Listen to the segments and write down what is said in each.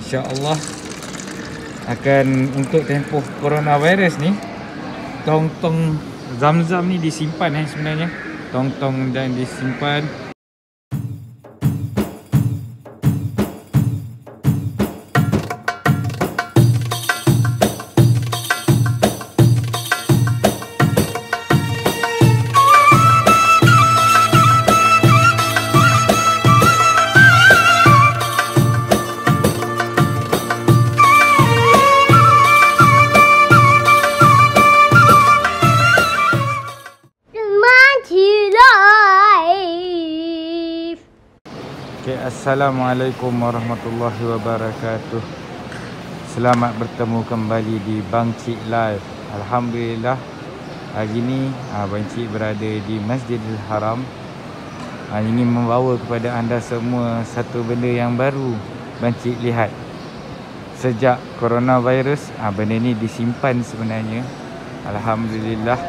InsyaAllah akan untuk tempoh coronavirus ni, tong-tong Zam-Zam ni disimpan sebenarnya. Tong-tong dan disimpan. Okay, Assalamualaikum warahmatullahi wabarakatuh. Selamat bertemu kembali di Bang Cik Live. Alhamdulillah, hari ni Bang Cik berada di Masjidil Haram. Ingin membawa kepada anda semua satu benda yang baru Bang Cik lihat. Sejak coronavirus, benda ni disimpan sebenarnya. Alhamdulillah.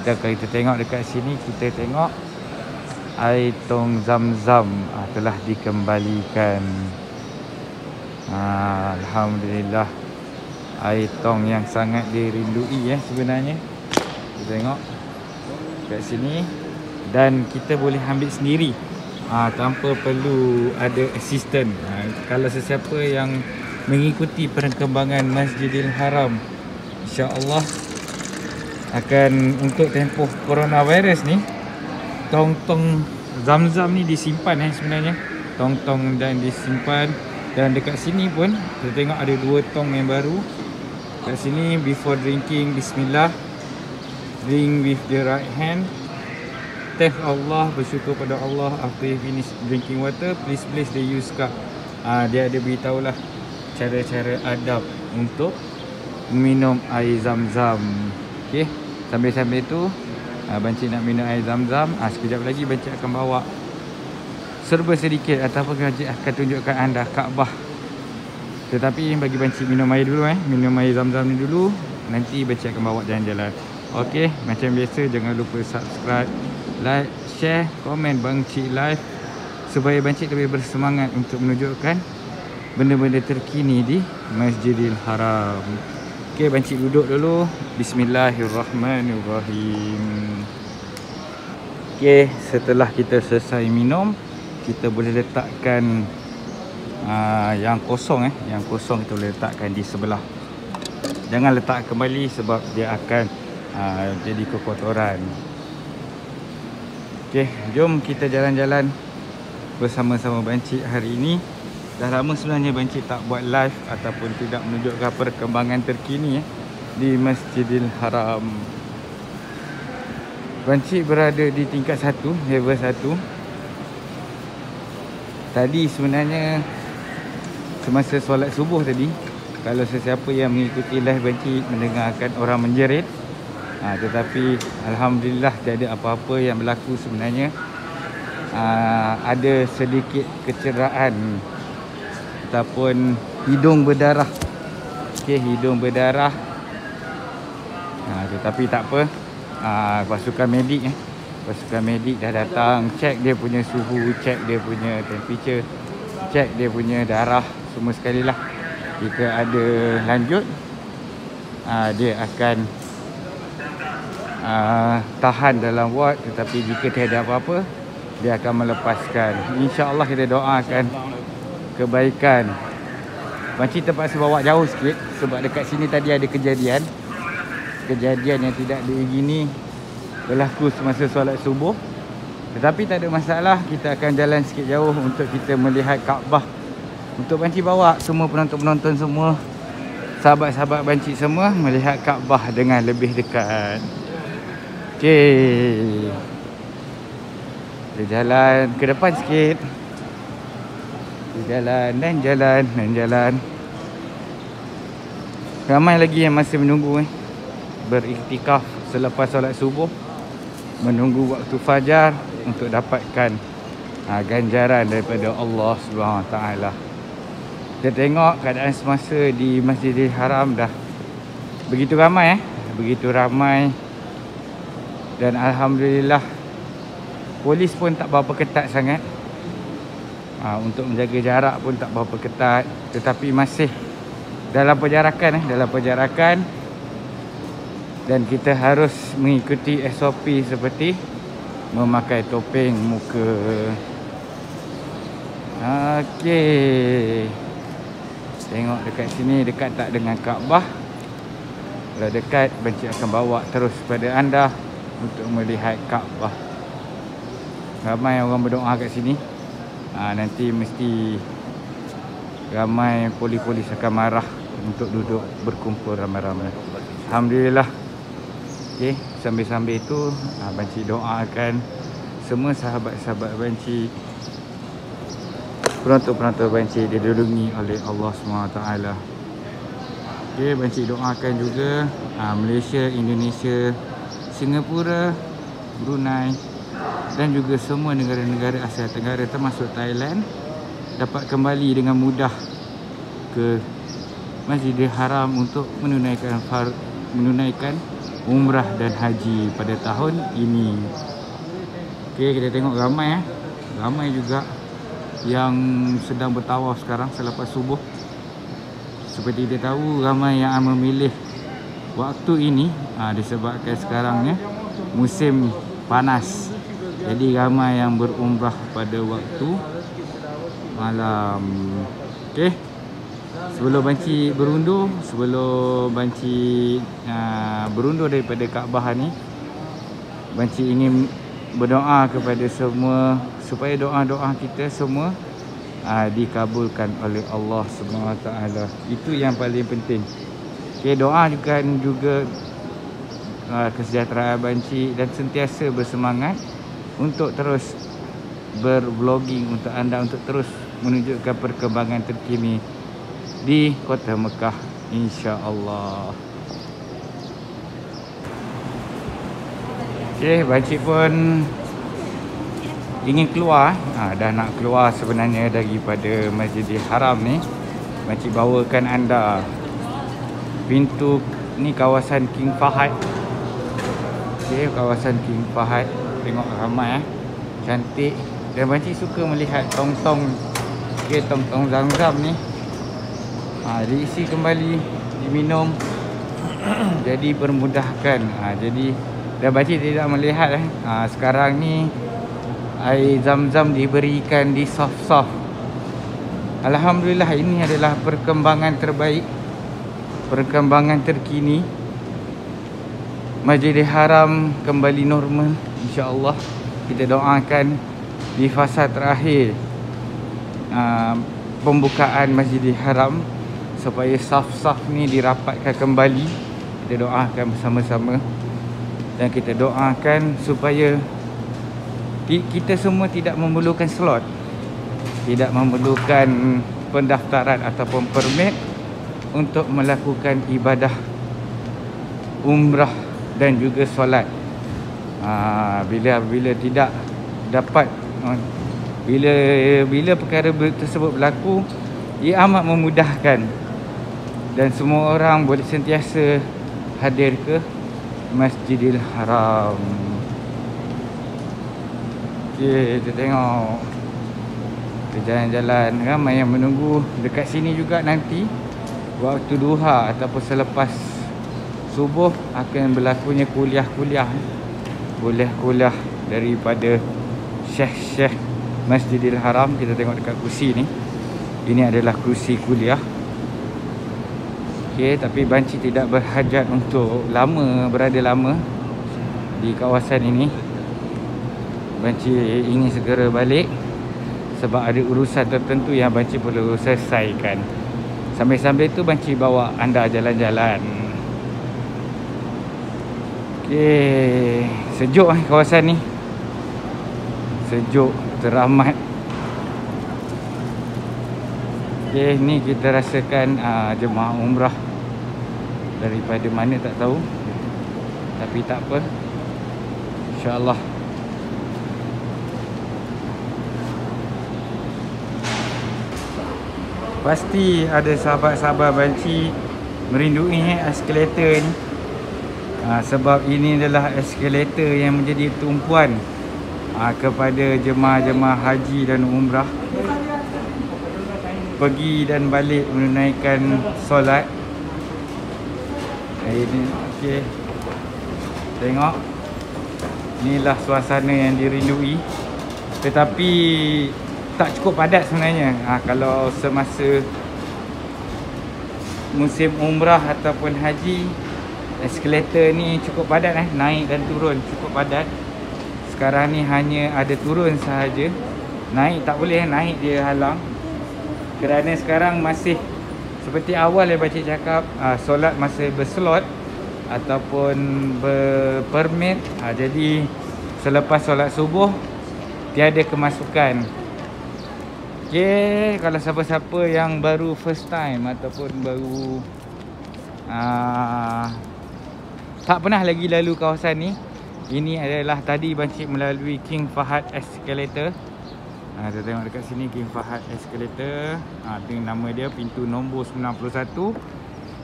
Kalau kita tengok dekat sini, kita tengok air tong Zam-Zam telah dikembalikan. Alhamdulillah, air tong yang sangat dirindui sebenarnya. Kita tengok kat sini, dan kita boleh ambil sendiri tanpa perlu ada assistant. Kalau sesiapa yang mengikuti perkembangan Masjidil Haram, insya-Allah akan untuk tempoh coronavirus ni, tong-tong Zam-Zam ni disimpan sebenarnya. Tong-tong dan disimpan. Dan dekat sini pun kita tengok ada 2 tong yang baru. Kat sini, before drinking, bismillah. Drink with the right hand. Thank Allah, bersyukur pada Allah. After you finish drinking water, please the use cup. Dia ada beritahulah cara-cara adab untuk minum air Zam-Zam. Okay, sambil-sambil tu Bang Cik nak minum air Zam-Zam. Sekejap lagi Bang Cik akan bawa serba sedikit ataupun Bang Cik akan tunjukkan anda Kaabah. Tetapi bagi Bang Cik minum air dulu minum air Zam-Zam ni dulu. Nanti Bang Cik akan bawa jalan-jalan. Okey, macam biasa jangan lupa subscribe, like, share, komen Bang Cik Live supaya Bang Cik lebih bersemangat untuk menunjukkan benda-benda terkini di Masjidil Haram. Okay, Bang Cik duduk dulu. Bismillahirrahmanirrahim. Okay, setelah kita selesai minum, kita boleh letakkan yang kosong yang kosong kita boleh letakkan di sebelah. Jangan letak kembali sebab dia akan jadi kekotoran. Okay, jom kita jalan-jalan bersama-sama Bang Cik hari ini. Dah lama sebenarnya Bang Cik tak buat live ataupun tidak menunjukkan perkembangan terkini di Masjidil Haram. Bang Cik berada di tingkat 1, level 1. Tadi sebenarnya semasa solat subuh tadi, kalau sesiapa yang mengikuti live Bang Cik mendengarkan orang menjerit. Tetapi Alhamdulillah tiada apa-apa yang berlaku sebenarnya. Ada sedikit kecederaan ataupun hidung berdarah. Okey, hidung berdarah. Tetapi tak apa. Pasukan medik pasukan medik dah datang, cek dia punya suhu, cek dia punya temperature, cek dia punya darah, semua sekali lah. Jika ada lanjut, dia akan tahan dalam ward. Tetapi jika tiada apa-apa, dia akan melepaskan. InsyaAllah kita doakan kebaikan. Bang Cik terpaksa bawa jauh sikit sebab dekat sini tadi ada kejadian yang tidak diingini berlaku semasa solat subuh. Tetapi tak ada masalah, kita akan jalan sikit jauh untuk kita melihat Kaabah. Untuk Bang Cik bawa semua penonton-penonton semua, sahabat-sahabat Bang Cik semua melihat Kaabah dengan lebih dekat. Okey, kita jalan ke depan sikit. Jalan. Ramai lagi yang masih menunggu beriktikaf selepas solat subuh, menunggu waktu fajar untuk dapatkan ganjaran daripada Allah Subhanahu Wa Taala. Kita tengok keadaan semasa di Masjidil Haram dah begitu ramai dan Alhamdulillah polis pun tak berapa ketat sangat. Untuk menjaga jarak pun tak berapa ketat, tetapi masih dalam perjarakan dan kita harus mengikuti SOP seperti memakai topeng muka. Okey. Tengok dekat sini, dekat tak dengan Kaabah. Kalau dekat, Banci akan bawa terus pada anda untuk melihat Kaabah. Ramai orang berdoa kat sini. Nanti mesti ramai polis-polis akan marah untuk duduk berkumpul ramai-ramai. Alhamdulillah. Okey, sambil-sambil itu Banci doakan semua sahabat-sahabat Banci, penonton-penonton Banci dilindungi oleh Allah SWT. Okey, Banci doakan juga Malaysia, Indonesia, Singapura, Brunei dan juga semua negara-negara Asia Tenggara termasuk Thailand dapat kembali dengan mudah ke Masjidil Haram untuk menunaikan umrah dan haji pada tahun ini. Okey, kita tengok ramai ramai juga yang sedang bertawaf sekarang selepas subuh. Seperti kita tahu, ramai yang memilih waktu ini disebabkan sekarangnya musim panas. Jadi ramai yang berumrah pada waktu malam. Okey. Sebelum Banci berundur daripada Kaabah ni, Banci ingin berdoa kepada semua supaya doa-doa kita semua dikabulkan oleh Allah SWT. Itu yang paling penting. Okey, doa juga kesejahteraan Banci dan sentiasa bersemangat untuk terus bervlogging untuk anda, untuk terus menunjukkan perkembangan terkini di Kota Mekah, insya-Allah. Okey, Banci pun ingin keluar. Dah nak keluar sebenarnya daripada Masjidil Haram ni. Banci bawakan anda pintu ni, kawasan King Fahad. Okey, kawasan King Fahad. Tengok ramai cantik. Dan Banci suka melihat tong-tong. Okey, tong-tong Zam-Zam ni diisi kembali, diminum. Jadi permudahkan. Jadi dan Banci tidak melihat sekarang ni air Zam-Zam diberikan di soft-soft. Alhamdulillah, ini adalah perkembangan terbaik, perkembangan terkini. Masjidil Haram kembali normal, insya-Allah. Kita doakan di fasa terakhir pembukaan Masjidil Haram supaya saf-saf ni dirapatkan kembali. Kita doakan bersama-sama dan kita doakan supaya kita semua tidak memerlukan slot, tidak memerlukan pendaftaran ataupun permit untuk melakukan ibadah umrah dan juga solat. Bila tidak dapat, bila perkara tersebut berlaku, ia amat memudahkan dan semua orang boleh sentiasa hadir ke Masjidil Haram. Okey, kita tengok ke jalan-jalan, ramai yang menunggu dekat sini juga. Nanti waktu duha ataupun selepas subuh akan berlakunya kuliah-kuliah daripada syekh-syekh Masjidil Haram. Kita tengok dekat kursi ni. Ini adalah kursi kuliah. Okey, tapi Banci tidak berhajat untuk berada lama di kawasan ini. Banci ingin segera balik sebab ada urusan tertentu yang Banci perlu selesaikan. Sambil-sambil itu Banci bawa anda jalan-jalan. Okey, sejuk kawasan ni. Sejuk, teramat. Okey, ni kita rasakan jemaah umrah daripada mana tak tahu. Tapi tak apa, insya-Allah. Pasti ada sahabat-sahabat Banci merindui eskalator ni. Sebab ini adalah eskalator yang menjadi tumpuan kepada jemaah-jemaah haji dan umrah pergi dan balik menunaikan solat. Ini okey. Tengok. Inilah suasana yang dirindui. Tetapi tak cukup padat sebenarnya. Kalau semasa musim umrah ataupun haji, eskalator ni cukup padat, naik dan turun cukup padat. Sekarang ni hanya ada turun sahaja. Naik tak boleh, naik dia halang. Kerana sekarang masih seperti awal yang pakcik cakap, solat masih berslot ataupun berpermit. Jadi selepas solat subuh tiada kemasukan. Okay, kalau siapa-siapa yang baru first time ataupun baru tak pernah lagi lalu kawasan ni, ini adalah tadi pakcik melalui King Fahad Escalator. Kita tengok dekat sini King Fahad Escalator. Itu nama dia, pintu nombor 91.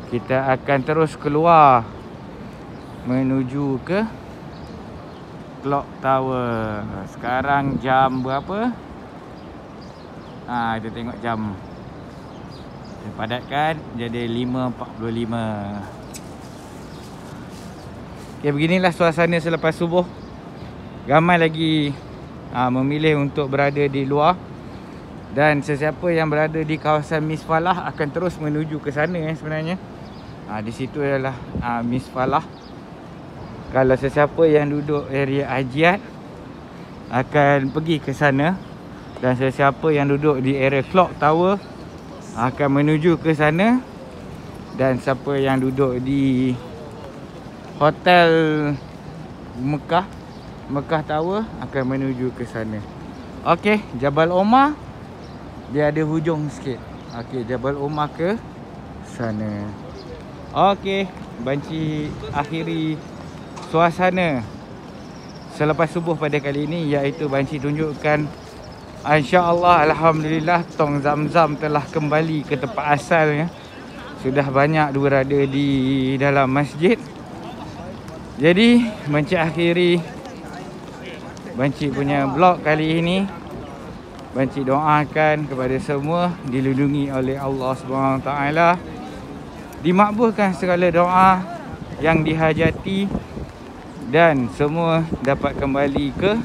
Kita akan terus keluar menuju ke Clock Tower. Sekarang jam berapa? Kita tengok jam. Kita padatkan jadi 5.45. Okay, beginilah suasana selepas subuh. Ramai lagi memilih untuk berada di luar. Dan sesiapa yang berada di kawasan Misfalah akan terus menuju ke sana sebenarnya. Di situ adalah Misfalah. Kalau sesiapa yang duduk area Ajiat akan pergi ke sana. Dan sesiapa yang duduk di area Clock Tower akan menuju ke sana. Dan siapa yang duduk di Hotel Mekah Tower akan menuju ke sana. Okey, Jabal Omar dia ada hujung sikit. Okey, Jabal Omar ke sana. Okey, banci akhiri suasana selepas subuh pada kali ini, iaitu banci tunjukkan insya-Allah, alhamdulillah, tong Zamzam telah kembali ke tempat asalnya. Sudah banyak berada di dalam masjid. Jadi banci akhiri banci punya vlog kali ini. Banci doakan kepada semua dilindungi oleh Allah SWT, dimakbulkan segala doa yang dihajati, dan semua dapat kembali ke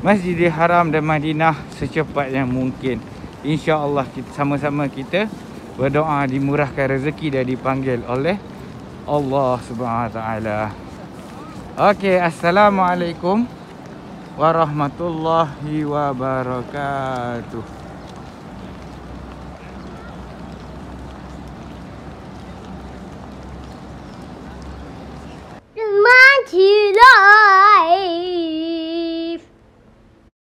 Masjidil Haram dan Madinah secepat yang mungkin. InsyaAllah sama-sama kita berdoa dimurahkan rezeki dan dipanggil oleh Allah SWT. Okey, Assalamualaikum warahmatullahi wabarakatuh. Maju.